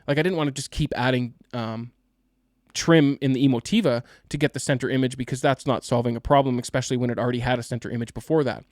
Like, I didn't want to just keep adding trim in the Emotiva to get the center image, because that's not solving a problem, especially when it already had a center image before that.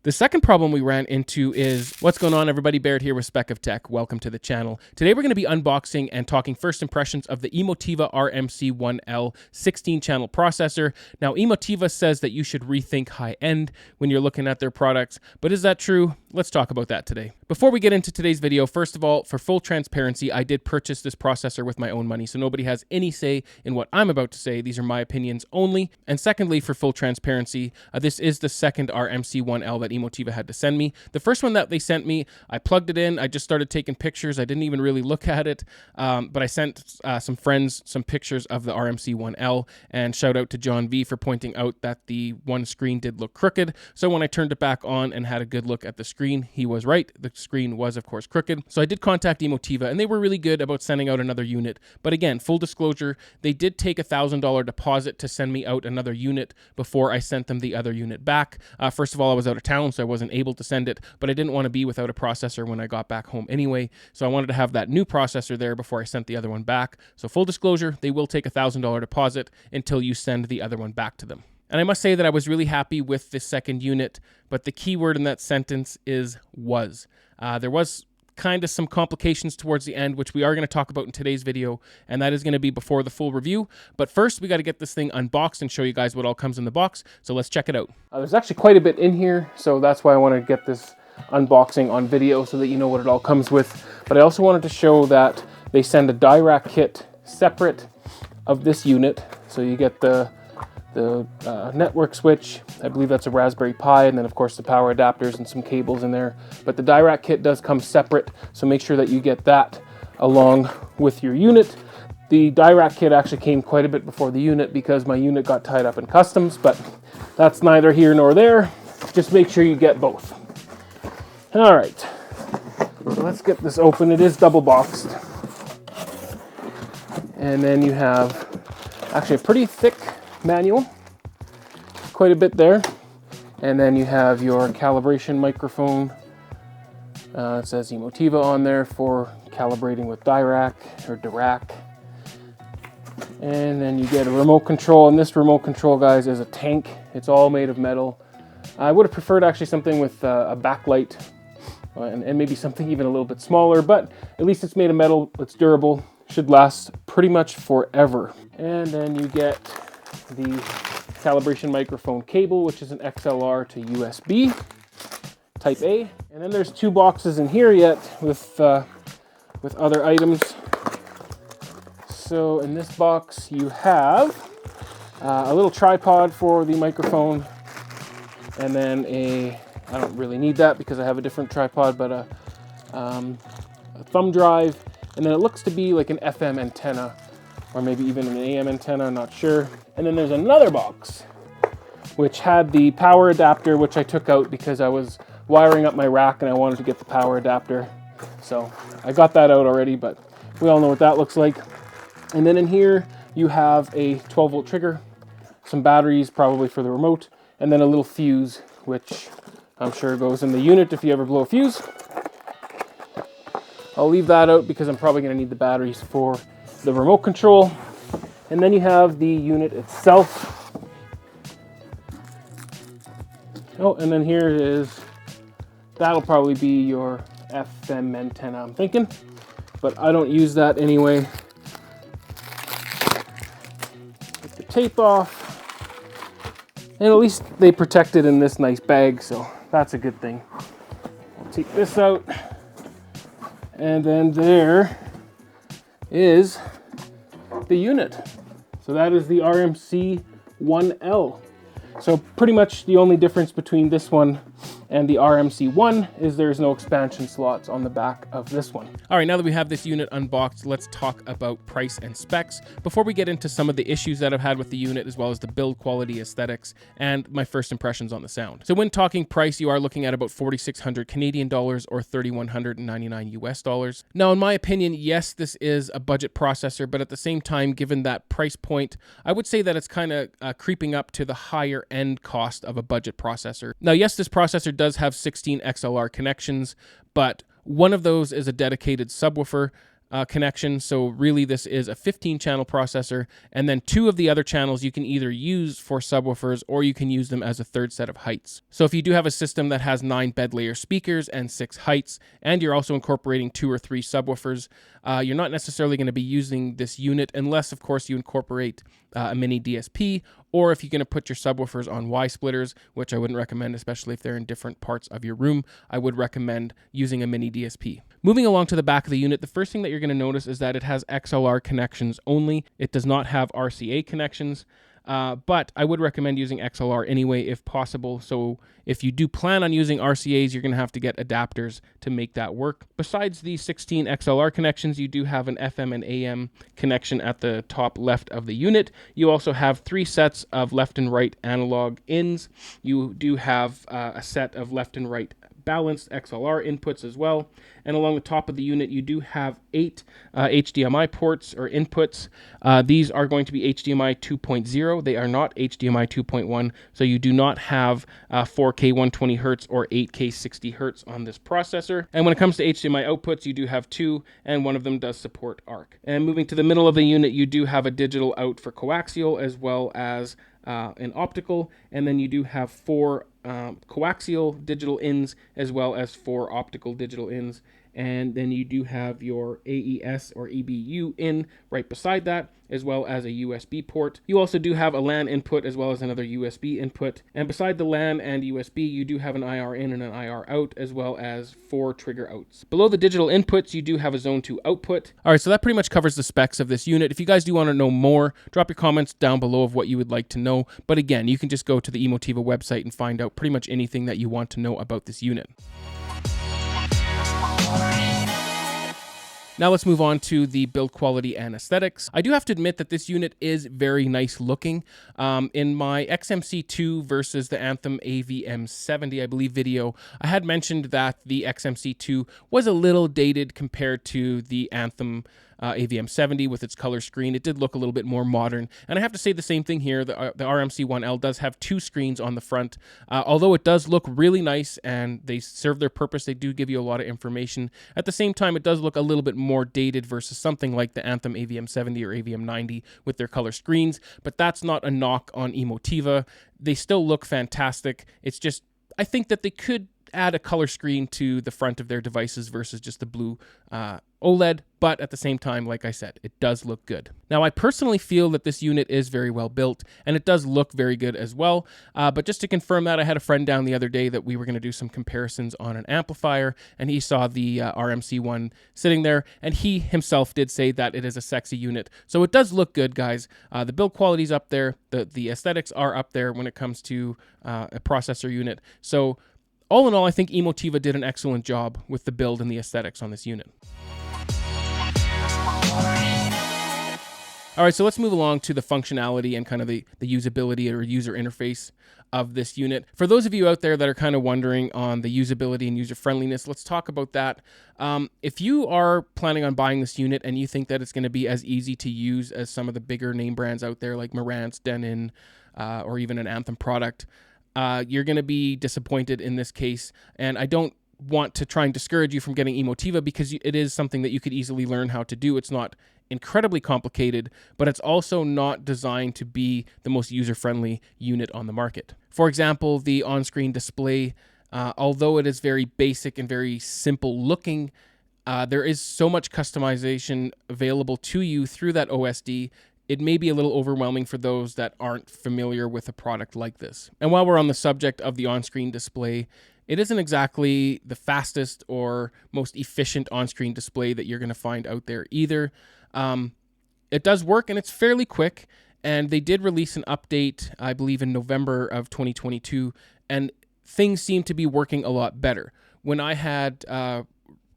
The second problem we ran into is, what's going on, everybody? Barrett here with Spec of Tech. Welcome to the channel. Today we're going to be unboxing and talking first impressions of the Emotiva RMC-1L 16-channel processor. Now, Emotiva says that you should rethink high-end when you're looking at their products, but is that true? Let's talk about that today. Before we get into today's video, first of all, for full transparency, I did purchase this processor with my own money, so nobody has any say in what I'm about to say. These are my opinions only. And secondly, for full transparency, this is the second RMC-1L that Emotiva had to send me. The first one that they sent me, I plugged it in, I just started taking pictures. I didn't even really look at it, but I sent some friends some pictures of the RMC-1L, and shout out to John V for pointing out that the one screen did look crooked. So when I turned it back on and had a good look at the screen, he was right. The screen was, of course, crooked. So I did contact Emotiva, and they were really good about sending out another unit. But again, full disclosure, they did take a $1,000 deposit to send me out another unit before I sent them the other unit back. First of all, I was out of town, so I wasn't able to send it, but I didn't want to be without a processor when I got back home anyway. So I wanted to have that new processor there before I sent the other one back. So full disclosure, they will take a $1,000 deposit until you send the other one back to them. And I must say that I was really happy with this second unit, but the key word in that sentence is was. There was kind of some complications towards the end, which we are going to talk about in today's video, and that is going to be before the full review. But first, we got to get this thing unboxed and show you guys what all comes in the box. So let's check it out. There's actually quite a bit in here, so that's why I want to get this unboxing on video so that you know what it all comes with. But I also wanted to show that they send a die rack kit separate of this unit. So you get the network switch, I believe that's a Raspberry Pi, and then of course the power adapters and some cables in there. But the die rack kit does come separate, so make sure that you get that along with your unit. The die rack kit actually came quite a bit before the unit because my unit got tied up in customs, but that's neither here nor there. Just make sure you get both. All right, so let's get this open. It is double boxed. And then you have actually a pretty thick manual, quite a bit there, and then you have your calibration microphone. It says Emotiva on there for calibrating with Dirac or Dirac, and then you get a remote control, and this remote control, guys, is a tank. It's all made of metal. I would have preferred actually something with a backlight and maybe something even a little bit smaller, but at least it's made of metal, it's durable, should last pretty much forever. And then you get the calibration microphone cable, which is an XLR to USB type A. And then there's two boxes in here yet with other items. So in this box you have a little tripod for the microphone, and then I don't really need that because I have a different tripod, but a thumb drive, and then it looks to be like an FM antenna, or maybe even an AM antenna, I'm not sure. And then there's another box, which had the power adapter, which I took out because I was wiring up my rack and I wanted to get the power adapter. So I got that out already, but we all know what that looks like. And then in here, you have a 12-volt trigger, some batteries, probably for the remote, and then a little fuse, which I'm sure goes in the unit if you ever blow a fuse. I'll leave that out because I'm probably going to need the batteries for the remote control. And then you have the unit itself. Oh, and then here is, that'll probably be your FM antenna, I'm thinking, but I don't use that anyway. Take the tape off, and at least they protect it in this nice bag, so that's a good thing. I'll take this out, and then there is the unit. So that is the RMC-1L. So pretty much the only difference between this one and the RMC-1 is there's no expansion slots on the back of this one. All right, now that we have this unit unboxed, let's talk about price and specs before we get into some of the issues that I've had with the unit, as well as the build quality, aesthetics, and my first impressions on the sound. So when talking price, you are looking at about 4,600 Canadian dollars or 3,199 US dollars. Now, in my opinion, yes, this is a budget processor, but at the same time, given that price point, I would say that it's kind of creeping up to the higher end cost of a budget processor. Now, yes, this processor does have 16 XLR connections, but one of those is a dedicated subwoofer. connection. So really this is a 15 channel processor, and then 2 of the other channels you can either use for subwoofers or you can use them as a third set of heights. So if you do have a system that has 9 bed layer speakers and 6 heights, and you're also incorporating 2 or 3 subwoofers, you're not necessarily going to be using this unit unless of course you incorporate a mini DSP, or if you're going to put your subwoofers on Y-splitters, which I wouldn't recommend, especially if they're in different parts of your room. I would recommend using a mini DSP. Moving along to the back of the unit, the first thing that you're going to notice is that it has XLR connections only. It does not have RCA connections. But I would recommend using XLR anyway if possible. So if you do plan on using RCAs, you're going to have to get adapters to make that work. Besides these 16 XLR connections, you do have an FM and AM connection at the top left of the unit. You also have 3 sets of left and right analog ins. You do have a set of left and right balanced XLR inputs as well. And along the top of the unit, you do have 8 HDMI ports or inputs. These are going to be HDMI 2.0. They are not HDMI 2.1, so you do not have 4K 120 Hz or 8K 60 Hz on this processor. And when it comes to HDMI outputs, you do have 2, and one of them does support ARC. And moving to the middle of the unit, you do have a digital out for coaxial as well as an optical, and then you do have 4 coaxial digital ins as well as 4 optical digital ins, and then you do have your AES or EBU in right beside that, as well as a USB port. You also do have a LAN input as well as another USB input, and beside the LAN and USB, you do have an IR in and an IR out, as well as 4 trigger outs. Below the digital inputs, you do have a Zone 2 output. All right, so that pretty much covers the specs of this unit. If you guys do want to know more, drop your comments down below of what you would like to know. But again, you can just go to the Emotiva website and find out pretty much anything that you want to know about this unit. Now let's move on to the build quality and aesthetics. I do have to admit that this unit is very nice looking. In my XMC2 versus the Anthem AVM70, I believe, video, I had mentioned that the XMC2 was a little dated compared to the Anthem AVM70 with its color screen. It did look a little bit more modern, and I have to say the same thing here. The RMC-1L does have 2 screens on the front. Although it does look really nice and they serve their purpose, they do give you a lot of information. At the same time, it does look a little bit more dated versus something like the Anthem AVM70 or AVM90 with their color screens, but that's not a knock on Emotiva. They still look fantastic. It's just, I think that they could add a color screen to the front of their devices versus just the blue OLED, but at the same time, like I said, it does look good. Now, I personally feel that this unit is very well built, and it does look very good as well, but just to confirm that, I had a friend down the other day that we were going to do some comparisons on an amplifier, and he saw the RMC1 sitting there, and he himself did say that it is a sexy unit, so it does look good, guys. The build quality's up there, the aesthetics are up there when it comes to a processor unit, so all in all, I think Emotiva did an excellent job with the build and the aesthetics on this unit. All right, so let's move along to the functionality and kind of the usability or user interface of this unit. For those of you out there that are kind of wondering on the usability and user friendliness, let's talk about that. If you are planning on buying this unit and you think that it's going to be as easy to use as some of the bigger name brands out there like Marantz, Denon, or even an Anthem product, you're going to be disappointed in this case. And I don't want to try and discourage you from getting Emotiva because it is something that you could easily learn how to do. It's not incredibly complicated, but it's also not designed to be the most user-friendly unit on the market. For example, the on-screen display, although it is very basic and very simple looking, there is so much customization available to you through that OSD. It may be a little overwhelming for those that aren't familiar with a product like this. And while we're on the subject of the on-screen display, it isn't exactly the fastest or most efficient on-screen display that you're going to find out there either. It does work and it's fairly quick, and they did release an update, I believe in November of 2022, and things seem to be working a lot better. When I had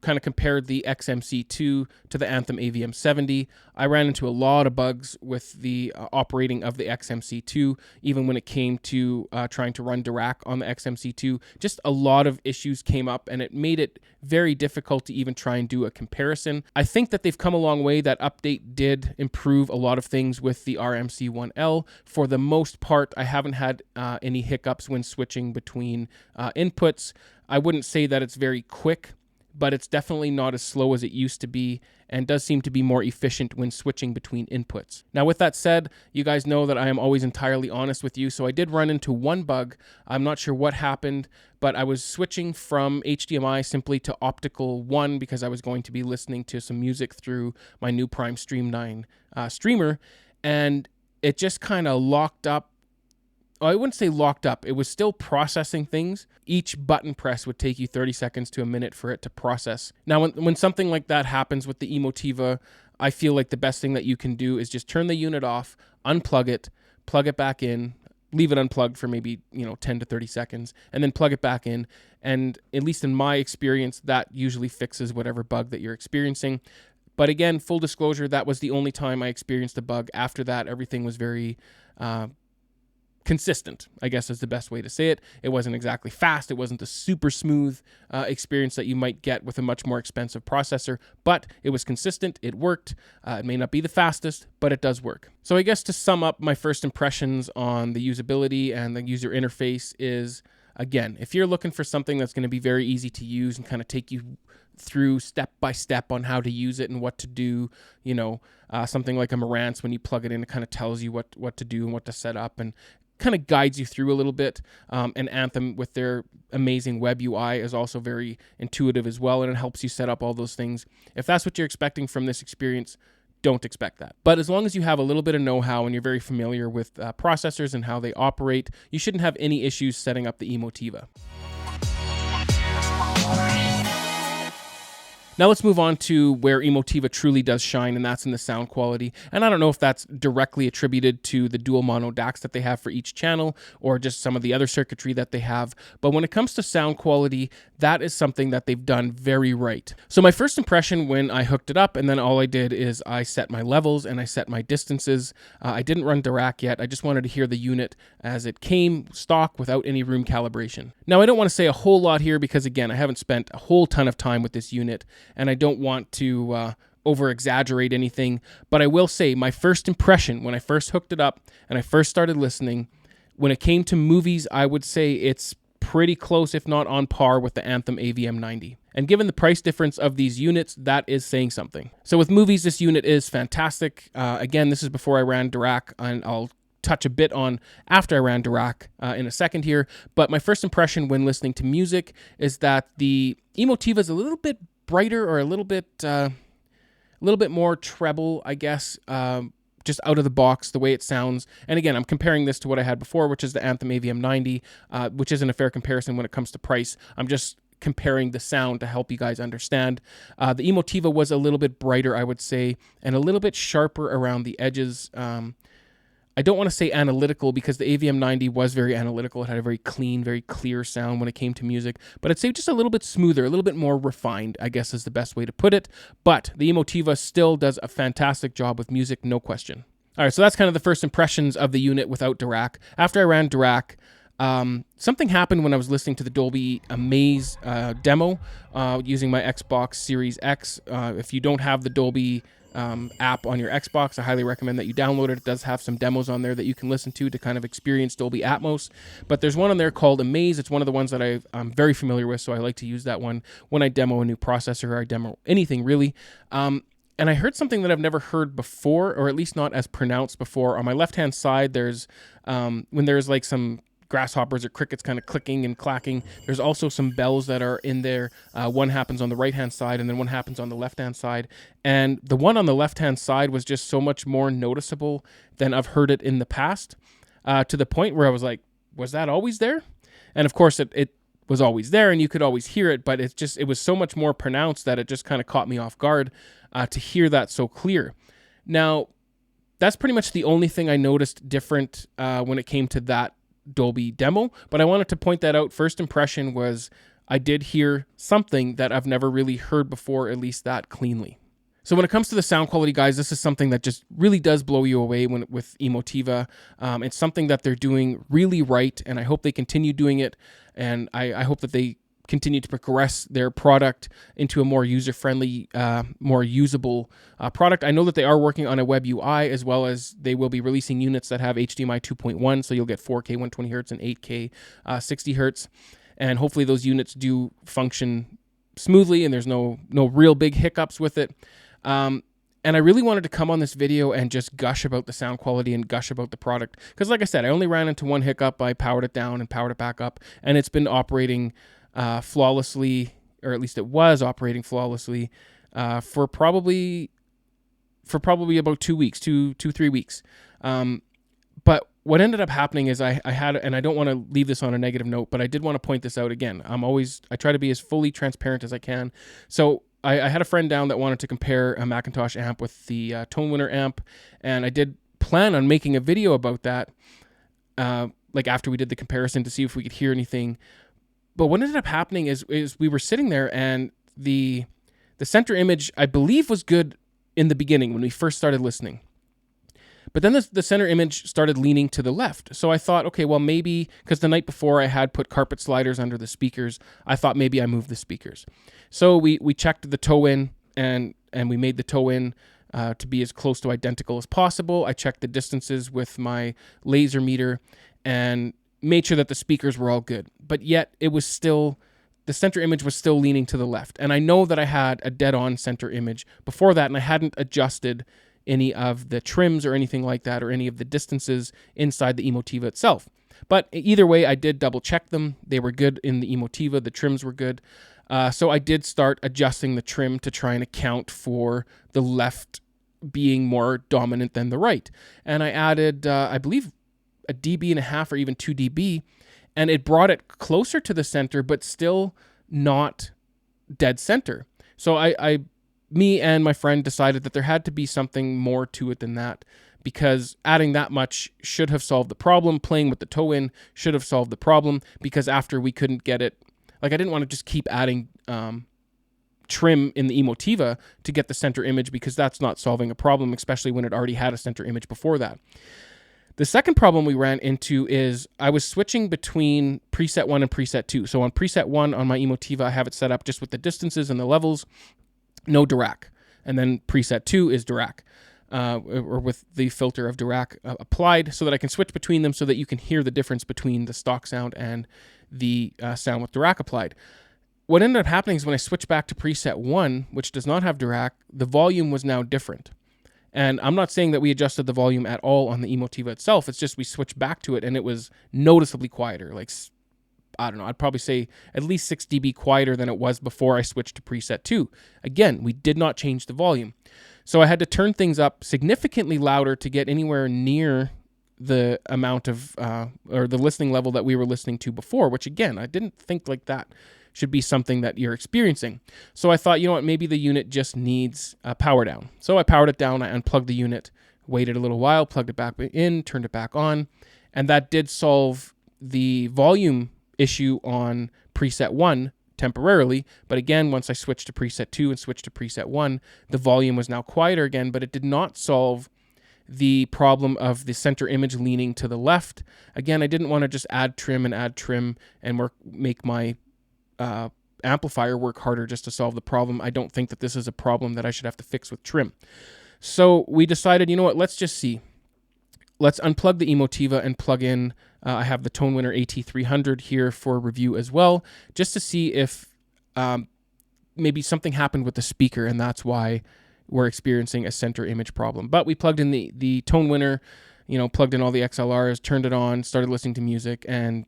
kind of compared the XMC2 to the Anthem AVM70, I ran into a lot of bugs with the operating of the XMC2, even when it came to trying to run Dirac on the XMC2. Just a lot of issues came up, and it made it very difficult to even try and do a comparison. I think that they've come a long way. That update did improve a lot of things with the RMC1L. For the most part, I haven't had any hiccups when switching between inputs. I wouldn't say that it's very quick, but it's definitely not as slow as it used to be and does seem to be more efficient when switching between inputs. Now, with that said, you guys know that I am always entirely honest with you, so I did run into one bug. I'm not sure what happened, but I was switching from HDMI simply to optical 1 because I was going to be listening to some music through my new Prime Stream 9 streamer, and it just kind of locked up. I wouldn't say locked up. It was still processing things. Each button press would take you 30 seconds to a minute for it to process. Now, when something like that happens with the Emotiva, I feel like the best thing that you can do is just turn the unit off, unplug it, plug it back in, leave it unplugged for maybe 10 to 30 seconds, and then plug it back in. And at least in my experience, that usually fixes whatever bug that you're experiencing. But again, full disclosure, that was the only time I experienced a bug. After that, everything was very consistent, I guess is the best way to say it. It wasn't exactly fast. It wasn't the super smooth experience that you might get with a much more expensive processor, but it was consistent. It worked. It may not be the fastest, but it does work. So I guess to sum up my first impressions on the usability and the user interface is, again, if you're looking for something that's going to be very easy to use and kind of take you through step by step on how to use it and what to do, something like a Marantz, when you plug it in, it kind of tells you what to do and what to set up and kind of guides you through a little bit. And Anthem with their amazing web UI is also very intuitive as well, and it helps you set up all those things. If that's what you're expecting from this experience, don't expect that. But as long as you have a little bit of know-how and you're very familiar with processors and how they operate, you shouldn't have any issues setting up the Emotiva. Now let's move on to where Emotiva truly does shine, and that's in the sound quality. And I don't know if that's directly attributed to the dual mono DACs that they have for each channel or just some of the other circuitry that they have. But when it comes to sound quality, that is something that they've done very right. So my first impression when I hooked it up, and then all I did is I set my levels and I set my distances. I didn't run Dirac yet. I just wanted to hear the unit as it came stock without any room calibration. Now I don't want to say a whole lot here because, again, I haven't spent a whole ton of time with this unit, and I don't want to over-exaggerate anything, but I will say my first impression when I first hooked it up and I first started listening, when it came to movies, I would say it's pretty close, if not on par, with the Anthem AVM90. And given the price difference of these units, that is saying something. So with movies, this unit is fantastic. Again, this is before I ran Dirac, and I'll touch a bit on after I ran Dirac in a second here. But my first impression when listening to music is that the Emotiva is a little bit brighter, or a little bit more treble, I guess, just out of the box, the way it sounds. And again, I'm comparing this to what I had before, which is the Anthem AVM90, which isn't a fair comparison when it comes to price. I'm just comparing the sound to help you guys understand. The Emotiva was a little bit brighter, I would say, and a little bit sharper around the edges. I don't want to say analytical because the AVM90 was very analytical. It had a very clean, very clear sound when it came to music, but I'd say just a little bit smoother, a little bit more refined, I guess is the best way to put it. But the Emotiva still does a fantastic job with music, no question. All right, so that's kind of the first impressions of the unit without Dirac. After I ran Dirac, something happened when I was listening to the Dolby Amaze demo using my Xbox Series X. If you don't have the Dolby app on your Xbox, I highly recommend that you download it. It does have some demos on there that you can listen to kind of experience Dolby Atmos. But there's one on there called Amaze. It's one of the ones that I'm very familiar with, so I like to use that one when I demo a new processor or I demo anything really. And I heard something that I've never heard before, or at least not as pronounced before. On my left-hand side, there's when there's like some grasshoppers or crickets kind of clicking and clacking, there's also some bells that are in there. One happens on the right-hand side, and then one happens on the left-hand side. And the one on the left-hand side was just so much more noticeable than I've heard it in the past, to the point where I was like, was that always there? And of course, it was always there, and you could always hear it, but it was so much more pronounced that it just kind of caught me off guard to hear that so clear. Now, that's pretty much the only thing I noticed different when it came to that Dolby demo, but I wanted to point that out. First impression was I did hear something that I've never really heard before, at least that cleanly. So when it comes to the sound quality, guys, this is something that just really does blow you away with Emotiva. It's something that they're doing really right, and I hope they continue doing it, and I hope that they continue to progress their product into a more user-friendly, more usable product. I know that they are working on a web UI, as well as they will be releasing units that have HDMI 2.1, so you'll get 4K 120 Hz and 8K 60 Hz. And hopefully those units do function smoothly, and there's no real big hiccups with it. And I really wanted to come on this video and just gush about the sound quality and gush about the product. Because like I said, I only ran into one hiccup. I powered it down and powered it back up. And it's been operating flawlessly, or at least it was operating flawlessly for probably about 2 weeks, 3 weeks. But what ended up happening is I had, and I don't want to leave this on a negative note, but I did want to point this out again. I try to be as fully transparent as I can. So I had a friend down that wanted to compare a Macintosh amp with the Tone Winner amp, and I did plan on making a video about that, like after we did the comparison, to see if we could hear anything. But what ended up happening is we were sitting there, and the center image, I believe, was good in the beginning when we first started listening. But then the center image started leaning to the left. So I thought, okay, well, maybe, because the night before I had put carpet sliders under the speakers, I thought maybe I moved the speakers. So we checked the toe in, and we made the toe in to be as close to identical as possible. I checked the distances with my laser meter and made sure that the speakers were all good. But yet it was still, the center image was still leaning to the left. And I know that I had a dead-on center image before that, and I hadn't adjusted any of the trims or anything like that, or any of the distances inside the Emotiva itself. But either way, I did double check them. They were good in the Emotiva. The trims were good. So I did start adjusting the trim to try and account for the left being more dominant than the right. And I added, I believe, a dB.5 or even 2 dB, and it brought it closer to the center, but still not dead center. So me and my friend decided that there had to be something more to it than that, because adding that much should have solved the problem. Playing with the toe in should have solved the problem, because after we couldn't get it, like, I didn't want to just keep adding trim in the Emotiva to get the center image, because that's not solving a problem, especially when it already had a center image before that. The second problem we ran into is I was switching between preset 1 and preset 2. So on preset 1 on my Emotiva, I have it set up just with the distances and the levels, no Dirac. And then preset 2 is Dirac, or with the filter of Dirac applied, so that I can switch between them so that you can hear the difference between the stock sound and the sound with Dirac applied. What ended up happening is when I switched back to preset 1, which does not have Dirac, the volume was now different. And I'm not saying that we adjusted the volume at all on the Emotiva itself. It's just we switched back to it, and it was noticeably quieter. Like, I don't know, I'd probably say at least 6 dB quieter than it was before I switched to preset 2. Again, we did not change the volume. So I had to turn things up significantly louder to get anywhere near the amount of, or the listening level that we were listening to before, which again, I didn't think like that should be something that you're experiencing. So I thought, you know what, maybe the unit just needs a power down. So I powered it down, I unplugged the unit, waited a little while, plugged it back in, turned it back on, and that did solve the volume issue on preset 1 temporarily. But again, once I switched to preset 2 and switched to preset 1, the volume was now quieter again, but it did not solve the problem of the center image leaning to the left. Again, I didn't want to just add trim and make my amplifier work harder just to solve the problem. I don't think that this is a problem that I should have to fix with trim. So we decided, you know what, let's just see. Let's unplug the Emotiva and plug in, I have the Tone Winner AT300 here for review as well, just to see if maybe something happened with the speaker, and that's why we're experiencing a center image problem. But we plugged in the Tone Winner, plugged in all the XLRs, turned it on, started listening to music, and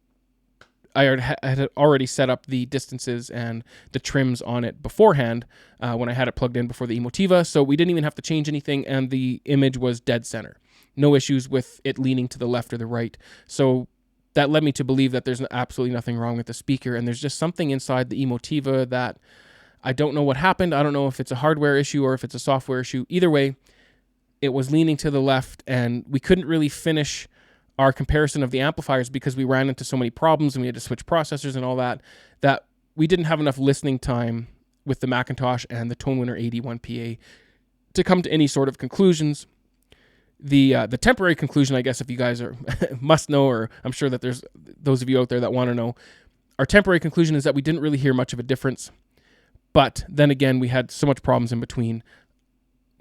I had already set up the distances and the trims on it beforehand when I had it plugged in before the Emotiva, so we didn't even have to change anything, and the image was dead center. No issues with it leaning to the left or the right. So that led me to believe that there's absolutely nothing wrong with the speaker, and there's just something inside the Emotiva that I don't know what happened. I don't know if it's a hardware issue or if it's a software issue. Either way, it was leaning to the left, and we couldn't really finish our comparison of the amplifiers because we ran into so many problems and we had to switch processors and all that we didn't have enough listening time with the Macintosh and the Tone Winner 81PA to come to any sort of conclusions. The temporary conclusion, I guess, if you guys must know, or I'm sure that there's those of you out there that want to know, our temporary conclusion is that we didn't really hear much of a difference. But then again, we had so much problems in between.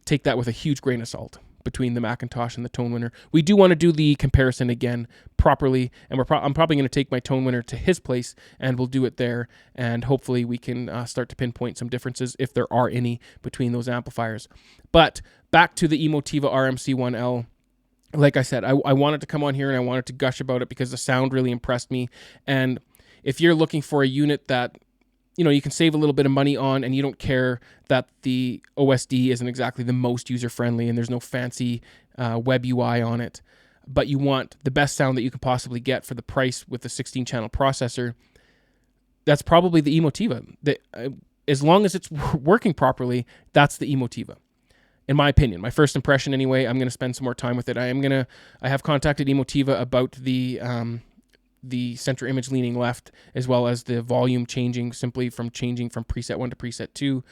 Take that with a huge grain of salt. between the Macintosh and the Tone Winner. We do want to do the comparison again properly, and I'm probably going to take my Tone Winner to his place, and we'll do it there, and hopefully we can start to pinpoint some differences, if there are any, between those amplifiers. But back to the Emotiva RMC-1L. Like I said, I wanted to come on here and I wanted to gush about it because the sound really impressed me. And if you're looking for a unit that, you know, you can save a little bit of money on, and you don't care that the OSD isn't exactly the most user-friendly and there's no fancy web UI on it, but you want the best sound that you can possibly get for the price with the 16-channel processor, that's probably the Emotiva. As long as it's working properly, that's the Emotiva. In my opinion, my first impression anyway. I'm going to spend some more time with it. I have contacted Emotiva about the center image leaning left, as well as the volume changing from preset 1 to preset 2.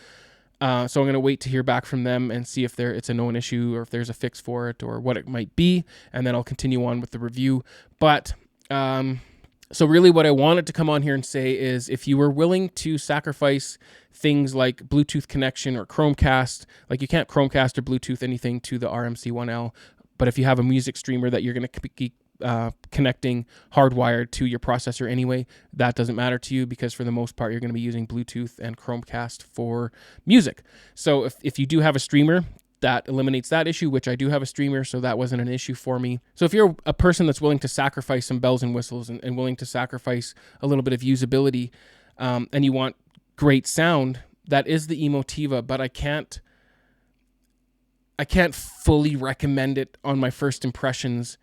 So I'm going to wait to hear back from them and see if it's a known issue or if there's a fix for it or what it might be, and then I'll continue on with the review. But so really what I wanted to come on here and say is, if you were willing to sacrifice things like Bluetooth connection or Chromecast, like you can't Chromecast or Bluetooth anything to the RMC-1L, but if you have a music streamer that you're going to be connecting hardwired to your processor anyway, that doesn't matter to you, because for the most part you're going to be using Bluetooth and Chromecast for music. So if you do have a streamer, that eliminates that issue, which I do have a streamer, so that wasn't an issue for me. So if you're a person that's willing to sacrifice some bells and whistles and willing to sacrifice a little bit of usability, and you want great sound, that is the Emotiva, but I can't fully recommend it on my first impressions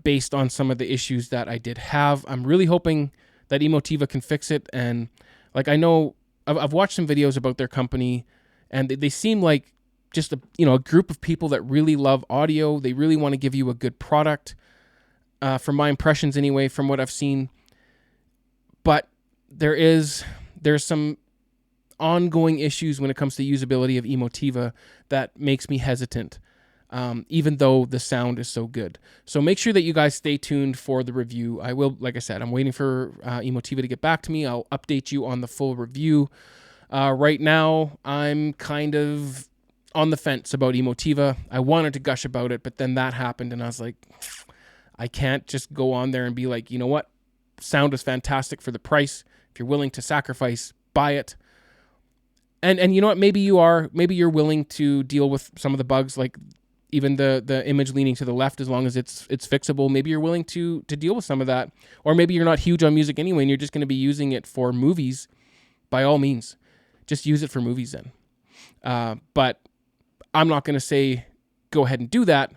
based on some of the issues that I did have. I'm really hoping that Emotiva can fix it, and like, I know I've watched some videos about their company, and they seem like just a group of people that really love audio. They really want to give you a good product, from my impressions anyway, from what I've seen. But there's some ongoing issues when it comes to usability of Emotiva that makes me hesitant, even though the sound is so good. So make sure that you guys stay tuned for the review. I will, like I said, I'm waiting for Emotiva to get back to me. I'll update you on the full review. Right now, I'm kind of on the fence about Emotiva. I wanted to gush about it, but then that happened, and I was like, I can't just go on there and be like, you know what? Sound is fantastic for the price. If you're willing to sacrifice, buy it. And you know what? Maybe you're willing to deal with some of the bugs, like even the image leaning to the left, as long as it's fixable. Maybe you're willing to deal with some of that. Or maybe you're not huge on music anyway, and you're just going to be using it for movies. By all means, just use it for movies then. But I'm not going to say go ahead and do that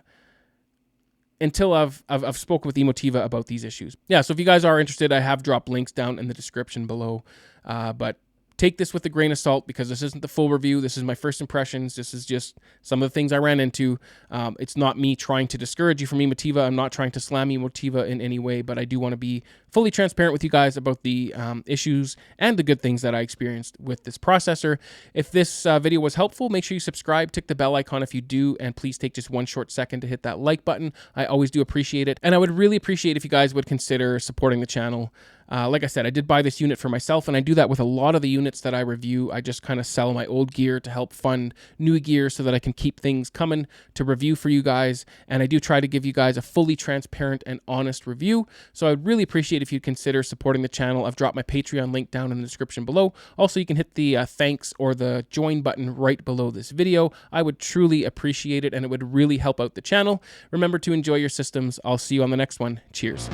until I've spoken with Emotiva about these issues. Yeah, so if you guys are interested, I have dropped links down in the description below. But take this with a grain of salt, because this isn't the full review. This is my first impressions. This is just some of the things I ran into. It's not me trying to discourage you from Emotiva. I'm not trying to slam Emotiva in any way, but I do want to be fully transparent with you guys about the issues and the good things that I experienced with this processor. If this video was helpful, make sure you subscribe, tick the bell icon if you do, and please take just one short second to hit that like button. I always do appreciate it, and I would really appreciate if you guys would consider supporting the channel. Like I said, I did buy this unit for myself, and I do that with a lot of the units that I review. I just kind of sell my old gear to help fund new gear so that I can keep things coming to review for you guys, and I do try to give you guys a fully transparent and honest review. So I would really appreciate if you'd consider supporting the channel. I've dropped my Patreon link down in the description below. Also, you can hit the thanks or the join button right below this video. I would truly appreciate it, and it would really help out the channel. Remember to enjoy your systems. I'll see you on the next one. Cheers.